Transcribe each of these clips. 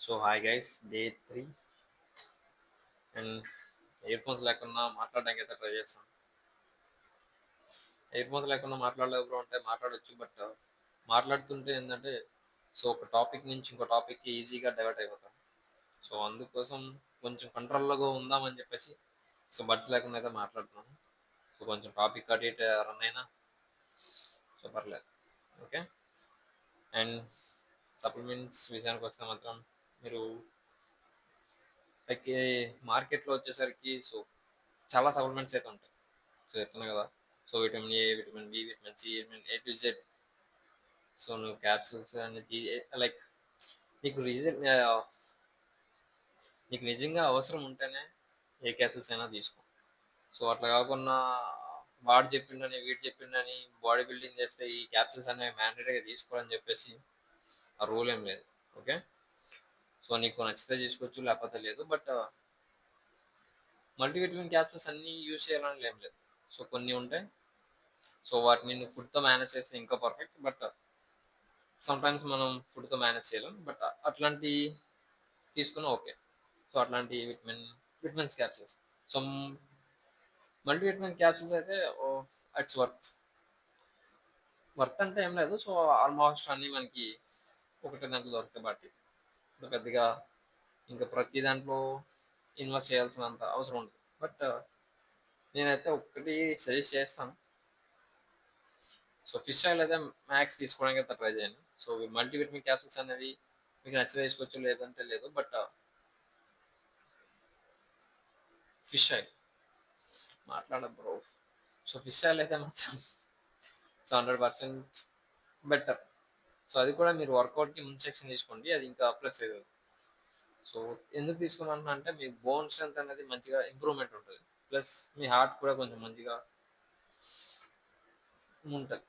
So hi guys, day 3 and ear phones లేకుండా మాట్లాడడానికి అయితే ట్రై చేస్తాను. ఇయర్ ఫోన్స్ లేకుండా మాట్లాడలేదు బ్రో అంటే మాట్లాడొచ్చు, బట్ మాట్లాడుతుంటే ఏంటంటే ఒక టాపిక్ నుంచి ఇంకో టాపిక్కి ఈజీగా డైవర్ట్ అయిపోతాం. సో అందుకోసం కొంచెం కంట్రోల్లోగా ఉందామని చెప్పేసి బడ్స్ లేకుండా అయితే మాట్లాడుతున్నాను. సో కొంచెం టాపిక్ అటు ఇటు రన్ అయినా పర్లేదు. ఓకే. అండ్ సప్లిమెంట్స్ విషయానికి వస్తే మాత్రం మీరు లైక్ మార్కెట్లో వచ్చేసరికి చాలా సప్లిమెంట్స్ అయితే ఉంటాయి. సో చెప్తున్నా కదా. So vitamin A, vitamin B, vitamin C, vitamin A to Z. So నువ్వు క్యాప్సూల్స్ అనేది లైక్ నీకు రీజన్ నీకు నిజంగా అవసరం ఉంటేనే ఏ క్యాప్సూల్స్ అయినా తీసుకో. సో అట్లా కాకుండా వాడు చెప్పిండని వీడు చెప్పిండని బాడీ బిల్డింగ్ చేస్తే ఈ క్యాప్సూల్స్ అనేవి మ్యాండేటరీగా తీసుకోవాలని చెప్పేసి ఆ రూల్ ఏం లేదు. ఓకే. సో నీకు నచ్చితే తీసుకోవచ్చు, లేకపోతే లేదు. బట్ మల్టీవిటమిన్ క్యాప్సూల్స్ అన్నీ యూజ్ చేయాలని ఏం లేదు. సో కొన్ని ఉంటాయి. సో వాటిని నువ్వు ఫుడ్తో మేనేజ్ చేస్తే ఇంకా పర్ఫెక్ట్. బట్ సమ్టైమ్స్ మనం ఫుడ్తో మేనేజ్ చేయలేం. బట్ అట్లాంటి తీసుకున్న ఓకే. సో అట్లాంటి vitamins capsules. So multivitamin capsules అయితే ఇట్స్ వర్త్ అంటే ఏం లేదు. సో ఆల్మోస్ట్ అన్నీ మనకి ఒకటే దాంట్లో దొరుకుతాయి. బట్టి పెద్దగా ఇంకా ప్రతి దాంట్లో ఇన్వెస్ట్ చేయాల్సినంత అవసరం ఉండదు. బట్ నేనైతే ఒక్కటి సజెస్ట్ చేస్తాను. సో ఫిష్ ఆయిల్ అయితే మ్యాక్స్ తీసుకోవడానికి అయితే ట్రై చేయండి. సో మల్టీవిటమిన్ క్యాప్సూల్స్ అనేవి మీకు నచ్చితే తీసుకోవచ్చు, లేదంటే లేదు. బట్ ఫిష్ ఆయిల్ మాట్లాడ బ్రో. సో ఫిష్ ఆయిల్ అయితే మాత్రం 100% బెటర్. సో అది కూడా మీరు వర్కౌట్కి ముందు సెక్షన్ తీసుకోండి, అది ఇంకా ప్లస్ అవుతుంది. సో ఎందుకు తీసుకున్నాను అంటే మీ బోన్ స్ట్రెంత్ అనేది మంచిగా ఇంప్రూవ్మెంట్ ఉంటుంది. ప్లస్ మీ హార్ట్ కూడా కొంచెం మంచిగా ఉంటుంది.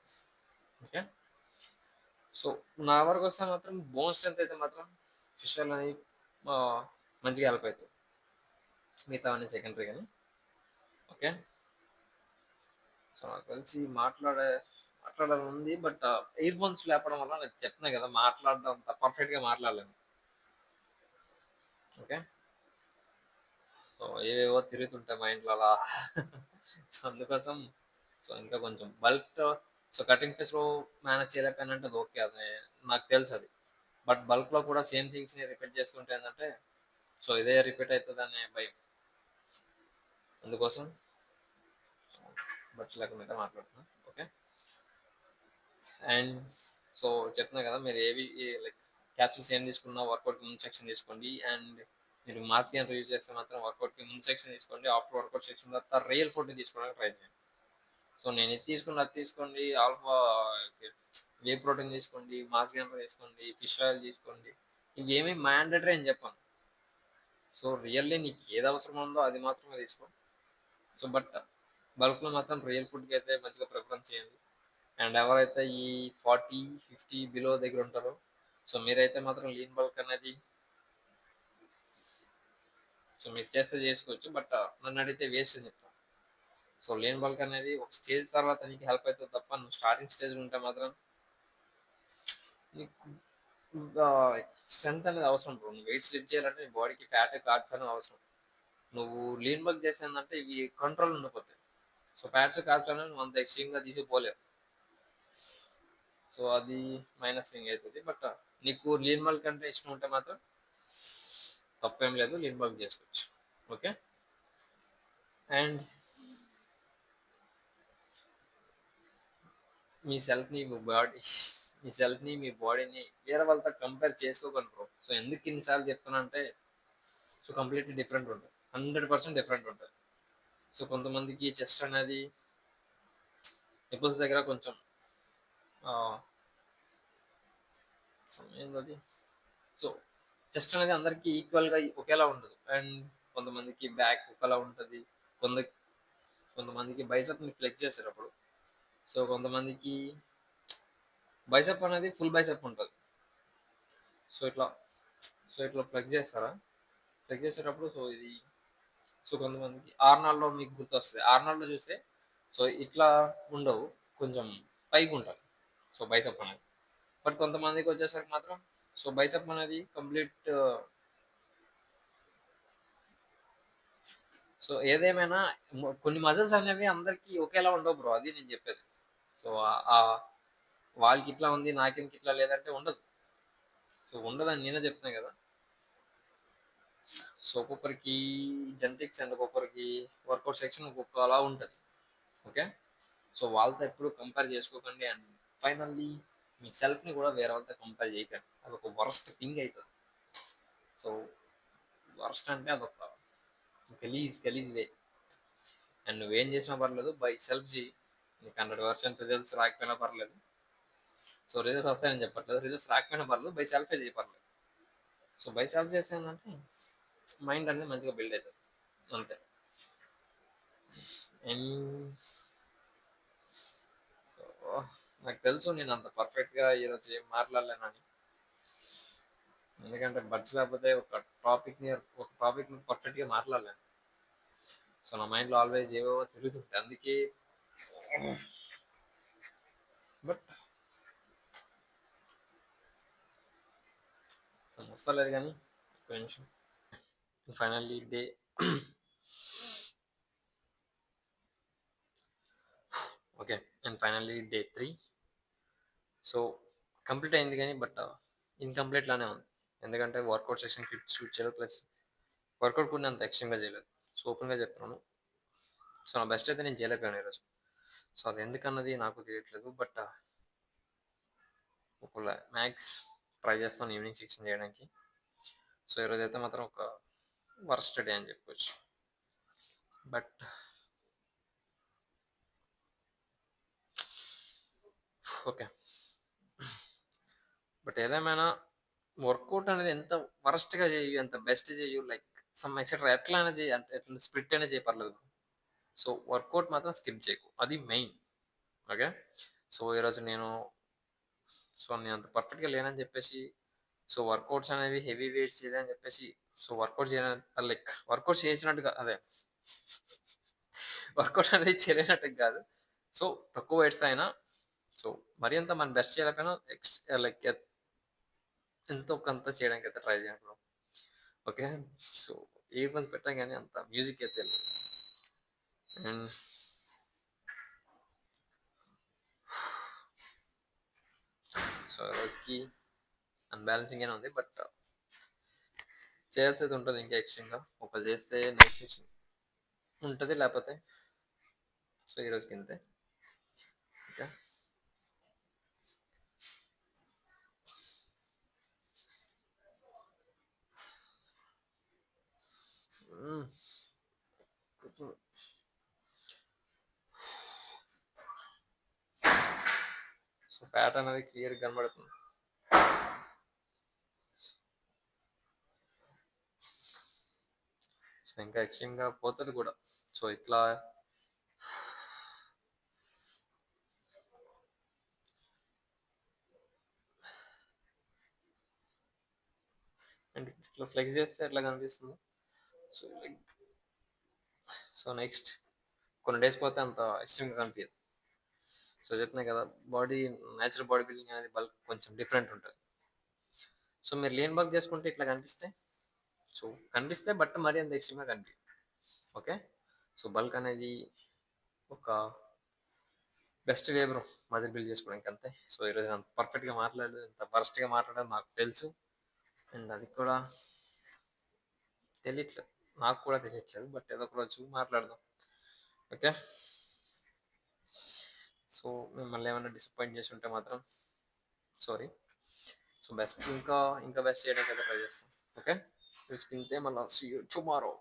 ఓకే. సో నా వరకు వస్తే మాత్రం బోన్ స్ట్రెంత్ అయితే మాత్రం ఫిష్ ఆయిల్ అనేది మంచిగా హెల్ప్ అవుతుంది. మిగతా అన్ని సెకండరీ కానీ. ఓకే. సో నాకు తెలిసి మాట్లాడాలని ఉంది. బట్ ఇయర్ ఫోన్స్ లేపడం వల్ల నాకు చెప్తున్నా కదా, మాట్లాడడం అంత పర్ఫెక్ట్గా మాట్లాడలేను. ఓకే. సో ఏవేవో తిరుగుతుంటాయి మైండ్లో అలా. సో అందుకోసం ఇంకా కొంచెం బల్క్. సో కటింగ్ ఫేస్లో మేనేజ్ చేయలేకపోయానంటే అది ఓకే, అది నాకు తెలుసు అది. బట్ బల్క్లో కూడా సేమ్ థింగ్స్ని రిపీట్ చేస్తుంటే ఏంటంటే ఇదే రిపీట్ అవుతుంది అనే భయం. అందుకోసం బట్స్ లేకుండా మాట్లాడుతున్నా. ఓకే. అండ్ సో చెప్తున్నా కదా, మీరు లైక్ క్యాప్సూల్స్ ఏం తీసుకున్నా వర్కౌట్ ముందు సెక్షన్ తీసుకోండి. అండ్ మీరు మాస్క్ గేనర్ యూజ్ చేస్తే మాత్రం వర్కౌట్కి ముందు సెక్షన్ తీసుకోండి. ఆఫ్టర్ వర్కౌట్ సెక్షన్ తర్వాత రియల్ ఫుడ్ని తీసుకోవడానికి ట్రై చేయండి. సో నేను ఇది తీసుకుని అది తీసుకోండి, ఆల్ఫా వే ప్రోటీన్ తీసుకోండి, మాస్క్ గేనర్ తీసుకోండి, ఫిష్ ఆయిల్ తీసుకోండి, ఇవేమీ మ్యాండేటరీ అని చెప్పాను. సో రియల్లీ నీకు ఏది అవసరం ఉందో అది మాత్రమే తీసుకో. సో బట్ బల్క్లో మాత్రం రియల్ ఫుడ్కి అయితే మంచిగా ప్రిఫరెన్స్ చేయండి. అండ్ ఎవరైతే ఈ 40-50 బిలో దగ్గర ఉంటారో సో మీరైతే మాత్రం లీన్ బల్క్ అనేది మీరు చేస్తే చేసుకోవచ్చు. బట్ నన్ను అడిగితే వేస్ట్ అని చెప్తాను. సో లీన్ బల్క్ అనేది ఒక స్టేజ్ తర్వాత నీకు హెల్ప్ అవుతుంది తప్ప, నువ్వు స్టార్టింగ్ స్టేజ్ ఉంటే మాత్రం నీకు స్ట్రెంత్ అనేది అవసరం బ్రో. నువ్వు వెయిట్స్ లిఫ్ట్ చేయాలంటే నీ బాడీకి ఫ్యాట్ కార్బ్స్ అనేది అవసరం. నువ్వు లీన్ బల్క్ చేసేందంటే ఇవి కంట్రోల్ ఉండిపోతాయి. సో ఫ్యాట్స్ కార్బ్స్ అనేది నువ్వు అంత ఎక్స్ట్రీమ్గా తీసిపోలేవు. సో అది మైనస్ థింగ్ అవుతుంది. బట్ నీకు లీన్ బల్క్ అంటే ఇష్టం ఉంటే మాత్రం తప్పేం లేదు, లీన్ బల్క్ చేసుకోవచ్చు. ఓకే. అండ్ మీ సెల్ఫ్ని మీ బాడీని వేరే వాళ్ళతో కంపేర్ చేసుకోకండి బ్రో. సో ఎందుకు ఇన్నిసార్లు చెప్తున్నా అంటే కంప్లీట్లీ డిఫరెంట్ ఉంటుంది, 100% డిఫరెంట్ ఉంటుంది. సో కొంతమందికి చెస్ట్ అనేది నిపుల్స్ దగ్గర కొంచెం ఏంటది. సో చెస్ట్ అనేది అందరికీ ఈక్వల్గా ఒకేలా ఉండదు. అండ్ కొంతమందికి బ్యాక్ ఒకలా ఉంటుంది, కొంతమందికి బైసెప్ని ఫ్లెక్స్ చేసేటప్పుడు. సో కొంతమందికి బైసెప్ అనేది ఫుల్ బైసెప్ ఉంటుంది. సో ఇట్లా ఫ్లెక్స్ చేస్తారా, ఫ్లెక్స్ చేసేటప్పుడు కొంతమందికి ఆర్నాల్లో మీకు గుర్తొస్తుంది. ఆర్నాల్లో చూస్తే ఇట్లా ఉండవు, కొంచెం పైకి ఉంటుంది సో బైసెప్ అనేది. బట్ కొంతమందికి వచ్చేసరికి మాత్రం సో బైసెప్ అనేది కంప్లీట్. సో ఏదేమైనా కొన్ని మజిల్స్ అనేవి అందరికి ఒకేలా ఉండవు బ్రో, అది నేను చెప్పేది. సో వాళ్ళకి ఇట్లా ఉంది నాకెందుకు ఇట్లా లేదంటే ఉండదు. సో ఉండదని నేనే చెప్తున్నా కదా. సో ఒక్కొక్కరికి జెనెటిక్స్ అండ్ ఒక్కొక్కరికి వర్కౌట్ సెక్షన్ ఒక్కొక్కలా ఉంటుంది. ఓకే. సో వాళ్ళతో ఎప్పుడు కంపేర్ చేసుకోకండి. అండ్ ఫైనల్లీ మీ సెల్ఫ్ని కూడా వేరే వాళ్ళతో కంపేర్ చేయకండి, అదొక వరస్ట్ థింగ్ అవుతుంది. సో వరస్ట్ అంటే అదొక గలీజ్ గలీజ్ వే. అండ్ నువ్వేం చేసినా పర్లేదు, బై సెల్ఫ్ చేయి. నీకు 100% రిజల్ట్స్ రాకపోయినా పర్లేదు. సో రిజల్ట్స్ వస్తాయని చెప్పట్లేదు, రిజల్ట్స్ రాకపోయినా పర్లేదు, బై సెల్ఫే చేయి పర్లేదు. సో బై సెల్ఫ్ చేస్తే ఏంటంటే మైండ్ అనేది మంచిగా బిల్డ్ అవుతుంది, అంతే. అండ్ సో నాకు తెలుసు నేను అంత పర్ఫెక్ట్గా ఈరోజు ఏం మాట్లాడలేనని. ఎందుకంటే బడ్స్ లేకపోతే ఒక టాపిక్ పర్ఫెక్ట్గా మాట్లాడలేను. సో నా మైండ్లో ఆల్వేస్ ఏవో తిరుగుతుంటాయి, అందుకే. బట్ వస్తలేదు కానీ ఒక నిమిషం. Finally day okay. And finally day 3. So complete అయింది కానీ బట్ ఇన్కంప్లీట్ లానే ఉంది. ఎందుకంటే వర్కౌట్ సెక్షన్ ఫిట్ షూట్ చేయలేదు, ప్లస్ వర్కౌట్ కూడా అంత ఎక్స్ట్రీమ్గా చేయలేదు. సో ఓపెన్గా చెప్తున్నాను. సో నా బెస్ట్ అయితే నేను చేయలేకపోయాను ఈరోజు. సో అది ఎందుకన్నది నాకు తెలియట్లేదు, బట్ ఒకవేళ మ్యాక్స్ ట్రై చేస్తాను ఈవినింగ్ సెక్షన్ చేయడానికి. సో ఈరోజు అయితే మాత్రం ఒక వర్స్ట్ డే అని చెప్పుకోవచ్చు. But okay. బట్ ఏదేమైనా వర్కౌట్ అనేది ఎంత వరస్ట్గా చేయు, ఎంత బెస్ట్ చేయు, లైక్ సమ్ ఎక్సెట్రా ఎట్లా అయినా చేయి, అంటే ఎట్లా స్ప్లిట్ అయినా చేయ పర్లేదు. సో వర్కౌట్ మాత్రం స్కిప్ చేయకు, అది మెయిన్. ఓకే. సో ఈరోజు నేను అంత పర్ఫెక్ట్గా లేనని చెప్పేసి సో వర్కౌట్స్ అనేవి హెవీ వెయిట్స్ చేయదని చెప్పేసి సో వర్కౌట్ చేయన లైక్ వర్కౌట్ చేసినట్టుగా అదే వర్కౌట్ అనేది చేయలేనట్టు కాదు. సో తక్కువ వెయిట్స్ అయినా సో మరి అంత మన బెస్ట్ చేయలేకపోయినా లైక్ ఎంతో కొంత చేయడానికి అయితే ట్రై చేయండి. ఓకే. సో ఏ ఇబ్బంది పెట్టాం కానీ అంత మ్యూజిక్ అయితే లేదు. అండ్ సో రోజుకి అన్బ్యాలెన్సింగ్ గానే ఉంది, బట్ చేయాల్సి అయితే ఉంటుంది ఇంకా ఎక్స్ట్రీమ్గా. ఒకళ్ళు చేస్తే నైట్ సెక్షన్ ఉంటుంది, లేకపోతే సో ఈరోజుకి ఇంతే. ఓకే. సో ఫ్యాట్ అనేది క్లియర్ కనబడుతుంది. సో ఇంకా ఎక్స్ట్రీమ్గా పోతుంది కూడా. సో ఇట్లా అండ్ ఇట్లా ఫ్లెక్స్ చేస్తే ఎట్లా కనిపిస్తుంది. సో లైక్ సో నెక్స్ట్ కొన్ని డేస్ పోతే అంత ఎక్స్ట్రీమ్గా కనిపించదు. సో చెప్తున్నాయి కదా, బాడీ న్యాచురల్ బాడీ బిల్డింగ్ అనేది బల్క్ కొంచెం డిఫరెంట్ ఉంటుంది. సో మీరు లేన్ బల్క్ చేసుకుంటే ఇట్లా కనిపిస్తే బట్ మరీ అంత ఎక్స్ట్రీమ్గా కనిపించదు. ఓకే. సో బల్క్ అనేది ఒక best way bro muscle build చేసుకోవడానికి, అంతే. సో ఈరోజు అంత పర్ఫెక్ట్గా మాట్లాడలేదు, అంత వరస్ట్గా మాట్లాడడం నాకు తెలుసు. అండ్ అది కూడా తెలియట్లేదు, నాకు కూడా తెలియట్లేదు, బట్ ఏదో ఒక రోజు మాట్లాడదాం. ఓకే. సో మిమ్మల్ని ఏమైనా డిసప్పాయింట్ చేసి ఉంటే మాత్రం సారీ. సో బెస్ట్ ఇంకా ఇంకా బెస్ట్ చేయడానికి అయితే ట్రై చేస్తాం. ఓకే. చూసుకుంటే మళ్ళీ see you tomorrow.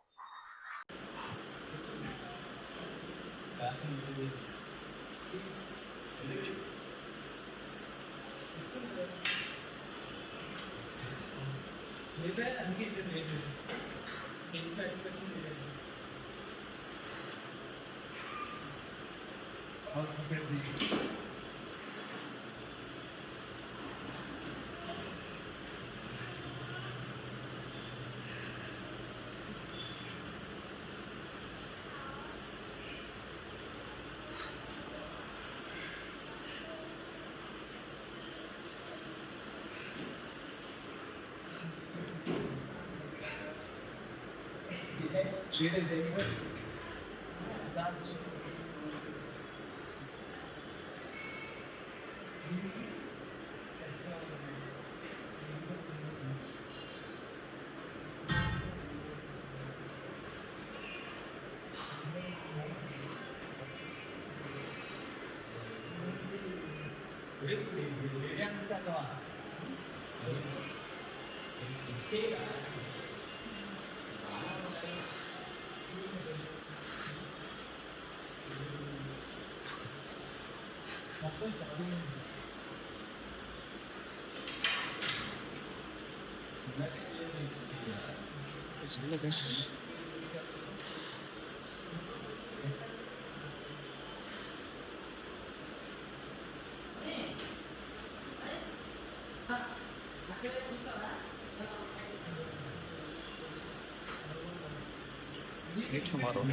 See you tomorrow.